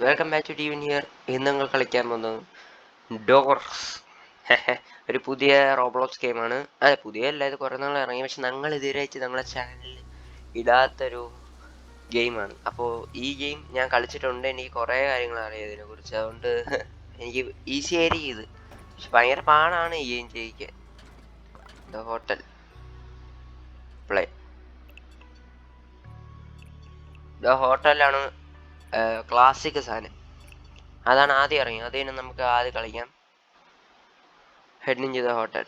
Welcome back to Tevin here. ഇന്ന് നിങ്ങൾ കളിക്കാൻ പോകുന്നത് ഡോർസ്. ഒരു പുതിയ റോബ്ലോക്സ് ഗെയിമാണ്. അതെ, പുതിയല്ല, ഇത് കുറേ നാൾ ഇറങ്ങി, പക്ഷെ ഞങ്ങൾ ഇതുവരെയായിട്ട് ഞങ്ങളെ ചാനലിൽ ഇടാത്തൊരു ഗെയിമാണ്. അപ്പോൾ ഈ ഗെയിം ഞാൻ കളിച്ചിട്ടുണ്ട്, എനിക്ക് കുറേ കാര്യങ്ങൾ അറിയാം ഇതിനെക്കുറിച്ച്. അതുകൊണ്ട് എനിക്ക് ഈസി ആയിരിക്കും ഇത്, പക്ഷെ ഭയങ്കര പാടാണ് ഈ ഗെയിം ചെയ്യിക്കാൻ. The hotel play. ദ ഹോട്ടലാണ് ക്ലാസിക് സാധനം. അതാണ് ആദ്യം ഇറങ്ങിയത്. അത് തന്നെ നമുക്ക് ആദ്യം കളിക്കാം. ഹെഡിങ് ചെയ്ത ഹോട്ടൽ.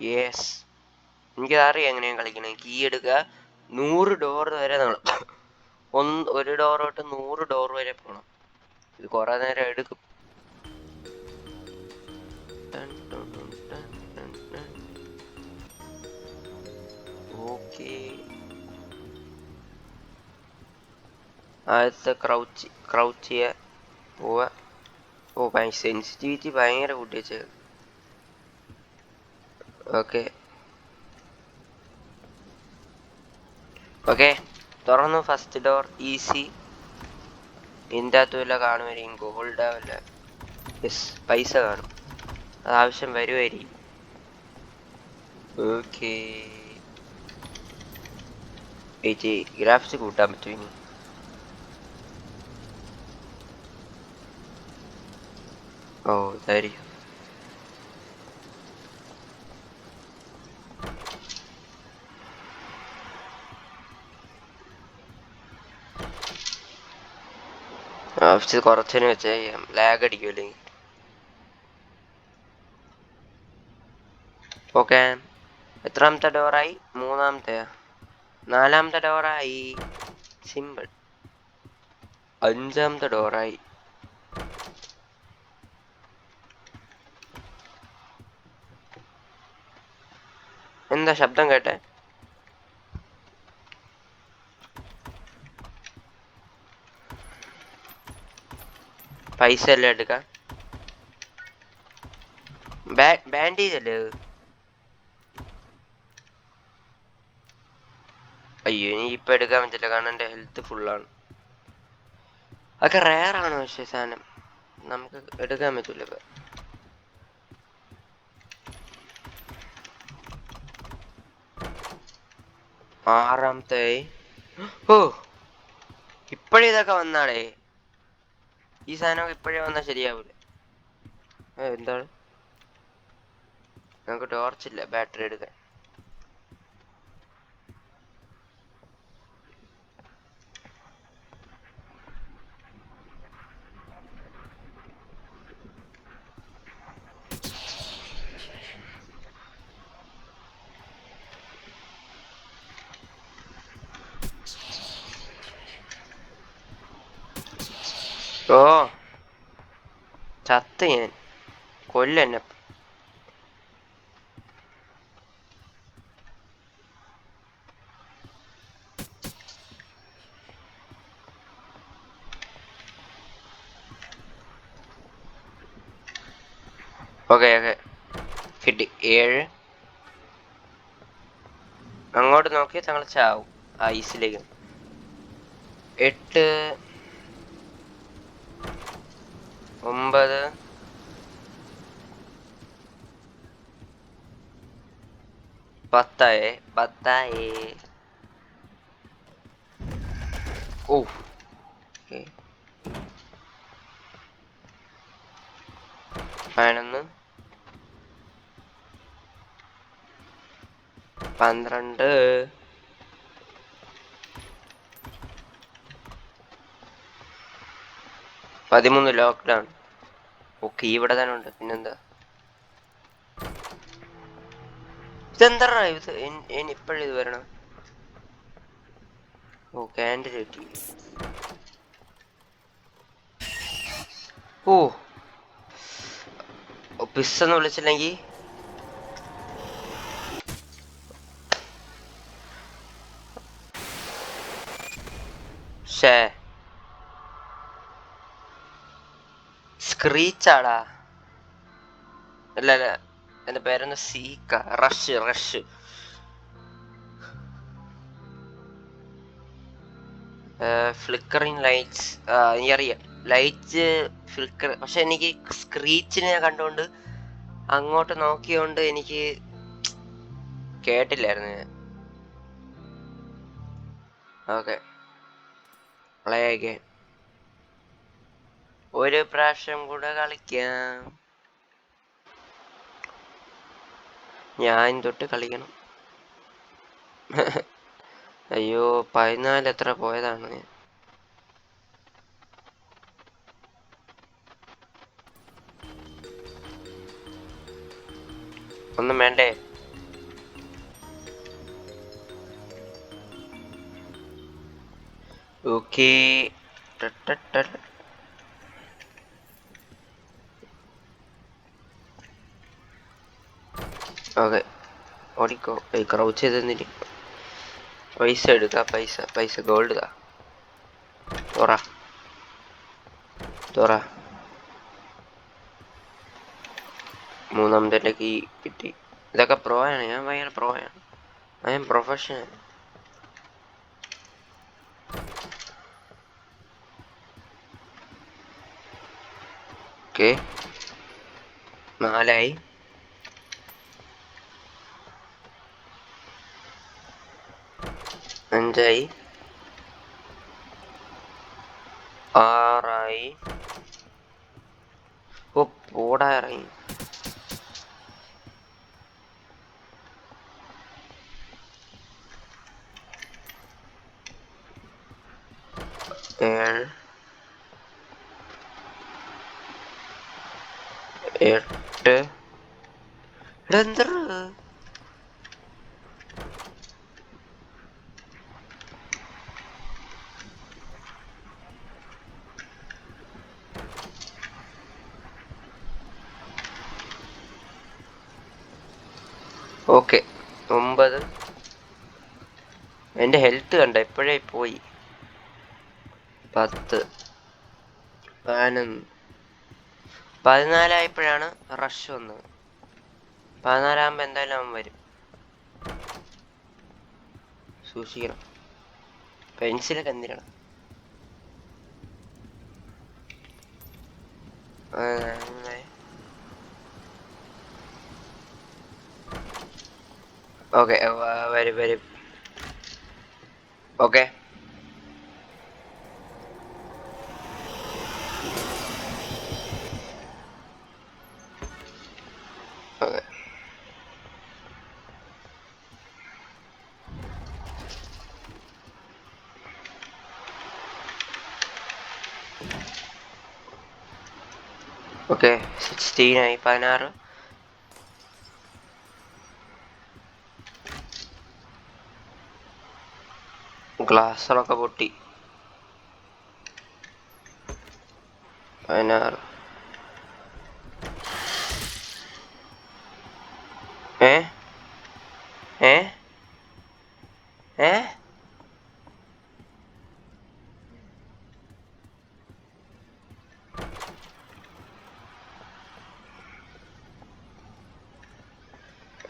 യെസ്, എനിക്കറിയാം എങ്ങനെയാണ് കളിക്കണത്. കീ എടുക്കുക, 100 ഡോർ വരെ നമ്മൾ ഒരു ഡോർ തൊട്ട് 100 ഡോർ വരെ പോകണം. ഇത് കുറേ നേരം എടുക്കും. ഓക്കെ, ആദ്യത്തെ ക്രൗച്ച് ചെയ്യുക, പോവുക. ഓ, സെൻസിറ്റിവിറ്റി ഭയങ്കര കൂട്ടി വെച്ചത്. ഓക്കെ ഓക്കെ, തുറന്നു. First door easy. ഇതിൻ്റെ അകത്ത് വല്ല കാണുമായിരിക്കും, ഗോൾഡാ വല്ല. യെസ്, പൈസ കാണും, അത് ആവശ്യം വരുമായിരിക്കും. ഓക്കെ, ഗ്രാഫിക്സ് കൂട്ടാൻ പറ്റും ഇനി. ഓ, ഇതായിരിക്കും. ഗ്രാഫിക്സ് കുറച്ചതിന് വെച്ചാൽ ലാഗ് അടിക്കുമല്ലേ. ഓക്കെ, എത്രാമത്തെ ഡോറായി? മൂന്നാമത്തെയാ? നാലാമത്തെ ഡോറായി. സിമ്പിൾ. അഞ്ചാമത്തെ ഡോറായി. എന്താ ശബ്ദം കേട്ടെ? പൈസ എല്ലാം എടുക്കാം. ബാൻഡേജ് അല്ലേ? അയ്യോ, എനിക്ക് ഇപ്പം എടുക്കാൻ പറ്റില്ല, കാരണം എൻ്റെ ഹെൽത്ത് ഫുള്ളാണ്. അതൊക്കെ റെയറാണ്, പക്ഷേ സാധനം നമുക്ക് എടുക്കാൻ പറ്റില്ല ഇപ്പം. ആറാമത്തെ. ഓ, ഇപ്പോഴേ ഇതൊക്കെ വന്നാടേ. ഈ സാധനം ഇപ്പോഴേ വന്നാൽ ശരിയാവൂല. എന്താണ്? നമുക്ക് ടോർച്ചില്ല ബാറ്ററി എടുക്കാൻ. ഓ, ചത്ത് ഞാൻ. കൊല്ലെന്നെ. ഓക്കെ ഓക്കെ, കിട്ടി 7. അങ്ങോട്ട് നോക്കിയാൽ ഞങ്ങൾ ചാവും ഐസിലേക്ക്. 8, 9, 10. ഓ, ഓക്കെ. 11, 12, 13 ലോക്ക്ഡൗൺ. ഓക്കെ, ഇവിടെ തന്നെ ഉണ്ട്. പിന്നെന്താ ഇതെന്താ ഇത്? ഇപ്പോഴിത് വരണം. ഓ, ക്യാൻഡിൽ കിട്ടി. ഓ, പിസ്സെന്ന് വിളിച്ചില്ലെങ്കിൽ സ്ക്രീച്ചാടാ. അല്ല അല്ല, എന്റെ പേരെന്ന് സീക്ക. റഷ്. Flickering lights. എനിക്കറിയാം. ലൈറ്റ് ഫിൽക്കർ. പക്ഷെ എനിക്ക് സ്ക്രീച്ചിനെ കണ്ടോണ്ട് അങ്ങോട്ട് നോക്കിയോണ്ട് എനിക്ക് കേട്ടില്ലായിരുന്നു ഞാൻ. ഓക്കെ, ഒരു പ്രാവശ്യം കൂടെ കളിക്കാം. ഞാൻ തൊട്ട് കളിക്കണം. അയ്യോ, 14 എത്ര പോയതാണ് ഞാൻ. ഒന്നും വേണ്ടേ? ഓക്കേ. ഓക്കെ, ഓടിക്കോ. ക്രൗച്ച് ചെയ്ത് തന്നിട്ട് പൈസ എടുക്ക. പൈസ ഗോൾഡ് താ. തുറ. മൂന്നാമത്തെ കീ കിട്ടി. ഇതൊക്കെ പ്രോ ആണ്. ഞാൻ ഭയങ്കര പ്രോ ആണ്. I M professional. ഓക്കെ, 4 ആയി. 5 ആയി. 6 ആയി. ഓ, പോടാ ഇറങ്ങി. 7, 8. ഇതെന്താ? ഓക്കെ, 9. എന്റെ ഹെൽത്ത് കണ്ട എപ്പോഴേ പോയി. 10, 11. 14 ആയപ്പോഴാണ് റഷ് വന്നത്. 14 ആകുമ്പോ എന്തായാലും അവൻ വരും. സൂക്ഷിക്കണം. പെൻസിലൊക്കെ എന്തിനാണ്? ഓക്കെ, വരും. Okay, okay. 16 ആയി. 16. ഗ്ലാസ്സുകളൊക്കെ പൊട്ടി. 16. ഏ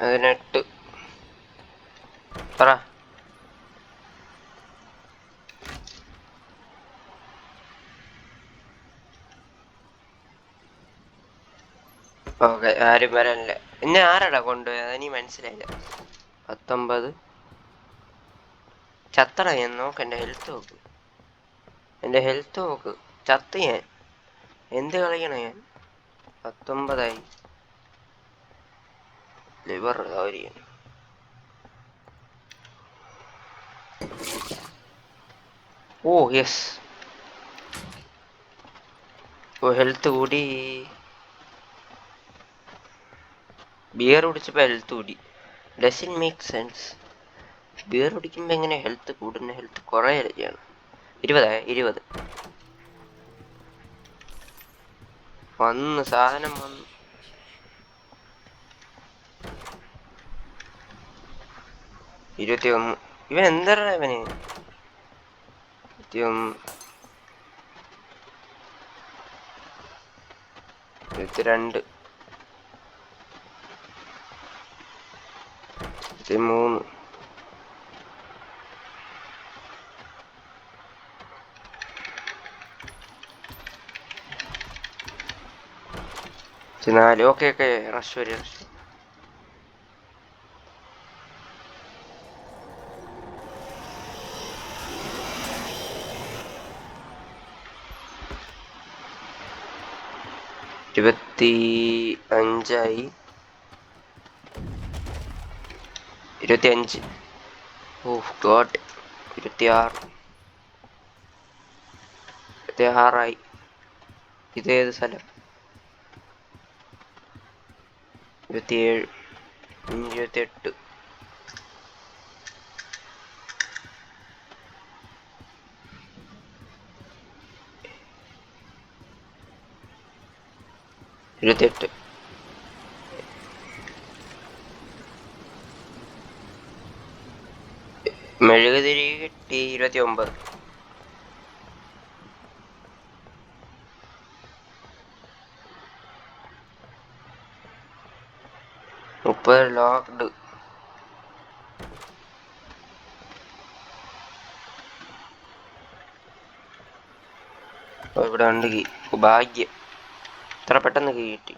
18. പറ. ഓക്കെ, ആരും വരാനില്ല. എന്നെ ആരാടാ കൊണ്ടുപോയത്? അതെനിക്ക് മനസ്സിലായില്ല. 19. ചത്തട ഞാൻ. നോക്ക്, എന്റെ ഹെൽത്ത് നോക്ക്. ചത്ത് ഞാൻ. എന്ത് കളിക്കണ ഞാൻ? 19 ആയി. ലിവർ ആയിരിക്കും. Oh yes. ഓ, ഹെൽത്ത് കൂടി. ബിയർ കുടിച്ചപ്പോ ഹെൽത്ത് കൂടി. Doesn't make sense. ബിയർ കുടിക്കുമ്പോ എങ്ങനെ ഹെൽത്ത് കൂടുന്ന? ഹെൽത്ത് കുറയാണ്. 20. സാധനം വന്നു. 21. ഇവൻ എന്താ ഇവന്? 21, 22, 23. 4. ഓക്കെ ഓക്കെ, റഷ് വരും റഷ്. ഇരുപത്തി 5 25. ഓഹ് ഗോഡ്. 26 ഇതേത് സ്ഥലം? 27. 28. 28. മെഴുകുതിരി കിട്ടി 29. മുപ്പത് ലോക്ക്ഡ്. ഇവിടെ ഉണ്ട് കീ. ഭാഗ്യം, ഇത്ര പെട്ടെന്ന് കീ കിട്ടി.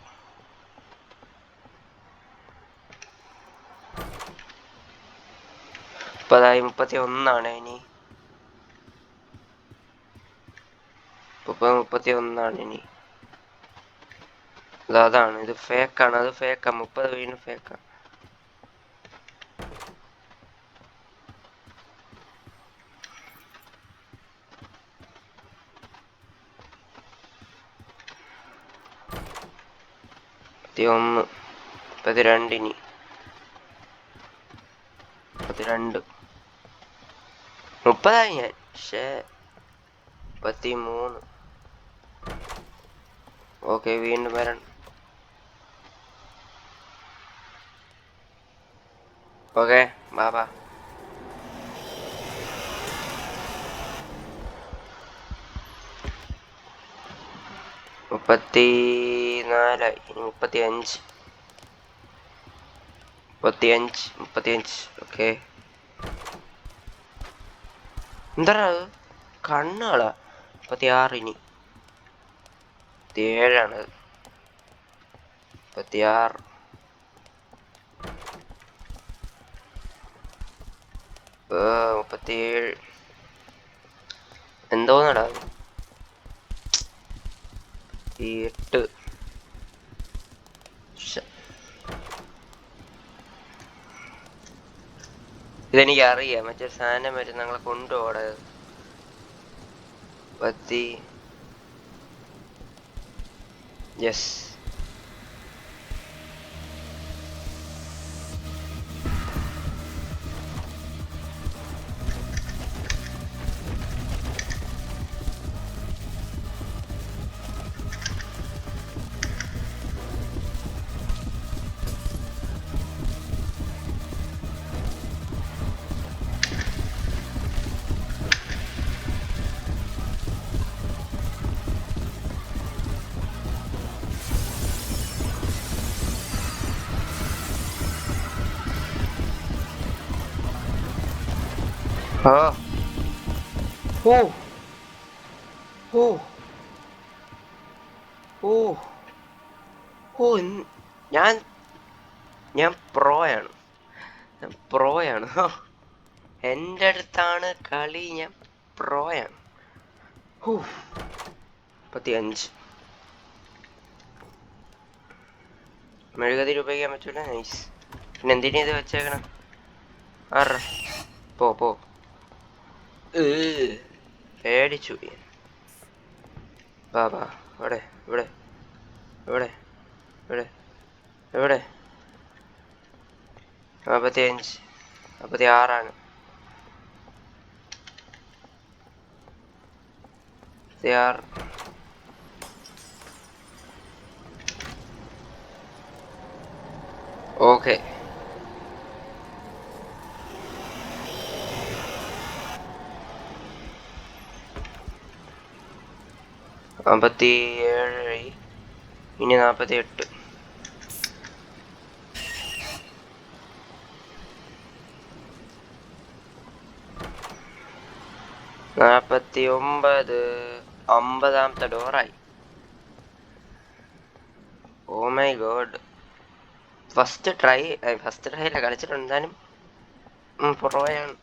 31 ഇനി. 31 ഇനി. അതാണ്, ഇത് ഫേക്കാണ്. അത് ഫേക്കാ. 30 വീണ്ടും ഫേക്കാ. ഒന്ന് 32 ഇനി. 32. 30 ഞാൻ. പക്ഷേ 33. ഓക്കെ, വീണ്ടും വരണം. ഓക്കെ, ബാബാ. 34. 35. 35. ഓക്കെ. എന്താ കണ്ണുകളാ? 36 ഇനി. 37. 36. ഏ 37. എന്തോന്നടാ? 8. ഇതെനിക്ക് അറിയാം. മറ്റേ സാധനം വരും ഞങ്ങളെ കൊണ്ടുപോകണത്. 10. യെസ്. ആ ഓ ഓ ഓ ഓ ഞാൻ ഞാൻ പ്രോയാണ്. എൻ്റെ അടുത്താണ് കളി. ഞാൻ പ്രോയാണ്. 35. മെഴുകുതിരി ഉപയോഗിക്കാൻ പറ്റൂല. നൈസ്. പിന്നെ എന്തിനാ ഇത് വെച്ചേക്കണം? ആറ് പോ. പേടിച്ചു. ബാ ഇവിടെ ഇവിടെ ഇവിടെ ഇവിടെ എവിടെ? 45. 46. 46. ഓക്കെ. 57. ഇനി 48. 49. 50ാമത്തെ ഡോറായി. Oh my god. ഫസ്റ്റ് ട്രൈയില്ല കളിച്ചിട്ടുണ്ട്, എന്തായാലും പുറകെയാണ്.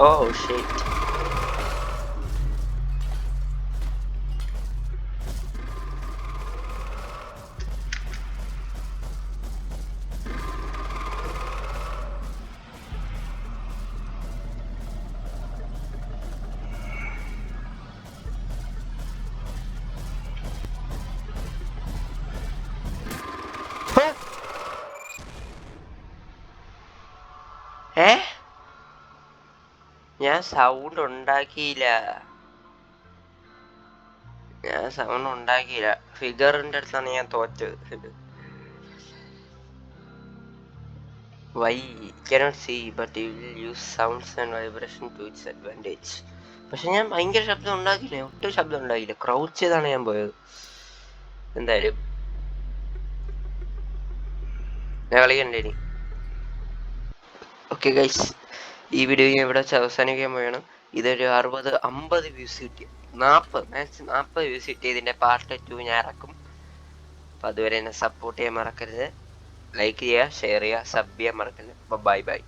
Oh shit. ഞാൻ സൗണ്ട് ഉണ്ടാക്കിയില്ല. ഫിഗറിന്റെ അടുത്താണ് ഞാൻ തോറ്റത്. Why cannot see but you will use sounds and vibration to its advantage. പക്ഷെ ഞാൻ ഭയങ്കര ശബ്ദം ഉണ്ടാക്കിയില്ല, ഒട്ടും ശബ്ദം ഉണ്ടാക്കിയില്ല. ക്രൗച്ച് ചെയ്താണ് ഞാൻ പോയത്. എന്തായാലും ഞാൻ കളിക്കണ്ടേ ഇനി. ഓക്കെ ഗൈസ്, ഈ വീഡിയോ ഞാൻ ഇവിടെ അവസാനിക്കാൻ പോയാണ്. ഇതൊരു 60-50 വ്യൂസ് കിട്ടിയ 40 വ്യൂസ് കിട്ടിയ ഇതിന്റെ പാർട്ട് 2 ഞാൻ ഇറക്കും. അപ്പൊ അതുവരെ എന്നെ സപ്പോർട്ട് ചെയ്യാൻ മറക്കരുത്. ലൈക്ക് ചെയ്യുക, ഷെയർ ചെയ്യുക, സബ് ചെയ്യാൻ മറക്കരുത്. Bye bye.